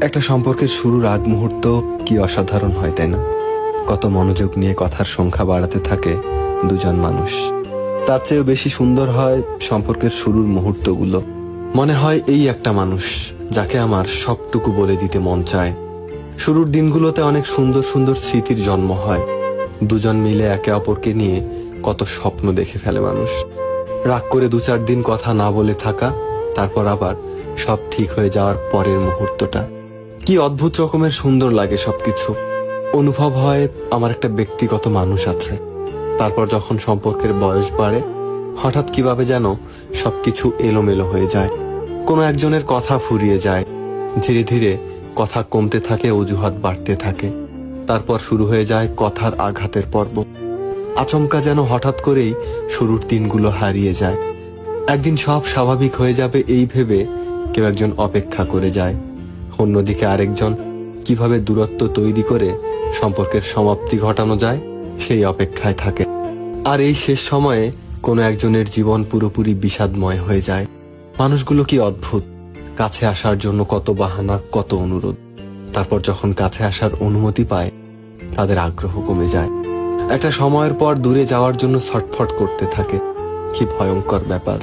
একটা সম্পর্কের শুরুর আগ মুহূর্ত কি অসাধারণ হয়, তাই না? কত মনোযোগ নিয়ে কথার সংখ্যা বাড়াতে থাকে দুজন মানুষ। তার চেয়েও বেশি সুন্দর হয় সম্পর্কের শুরুর মুহূর্তগুলো। মনে হয় এই একটা মানুষ যাকে আমার সবটুকু বলে দিতে মন চায়। শুরুর দিনগুলোতে অনেক সুন্দর সুন্দর স্মৃতির জন্ম হয়। দুজন মিলে একে অপরকে নিয়ে কত স্বপ্ন দেখে ফেলে মানুষ। রাগ করে 2-4 দিন কথা না বলে থাকা, তারপর আবার সব ঠিক হয়ে যাওয়ার পরের মুহূর্তটা কি অদ্ভুত রকমের সুন্দর লাগে সবকিছু। অনুভব হয় আমার একটা ব্যক্তিগত মানুষ আছে। তারপর যখন সম্পর্কের বয়স বাড়ে, হঠাৎ কিভাবে যেন সবকিছু এলোমেলো হয়ে যায়। কোনো একজনের কথা ফুরিয়ে যায়, ধীরে ধীরে কথা কমতে থাকে, অজুহাত বাড়তে থাকে। তারপর শুরু হয়ে যায় কথার আঘাতের পর্ব। আচমকা যেন হঠাৎ করেই শুরুর দিনগুলো হারিয়ে যায়। একদিন সব স্বাভাবিক হয়ে যাবে এই ভেবে কেউ একজন অপেক্ষা করে যায়। অন্যদিকে আরেকজন কিভাবে দূরত্ব তৈরি করে সম্পর্কের সমাপ্তি ঘটানো যায় সেই অপেক্ষায় থাকে। আর এই শেষ সময়ে কোনো একজনের জীবন পুরোপুরি বিষাদময় হয়ে যায়। মানুষগুলো কি অদ্ভুত, কাছে আসার জন্য কত বাহানা, কত অনুরোধ। তারপর যখন কাছে আসার অনুমতি পায়, তাদের আগ্রহ কমে যায়। একটা সময়ের পর দূরে যাওয়ার জন্য ছটফট করতে থাকে। কি ভয়ঙ্কর ব্যাপার।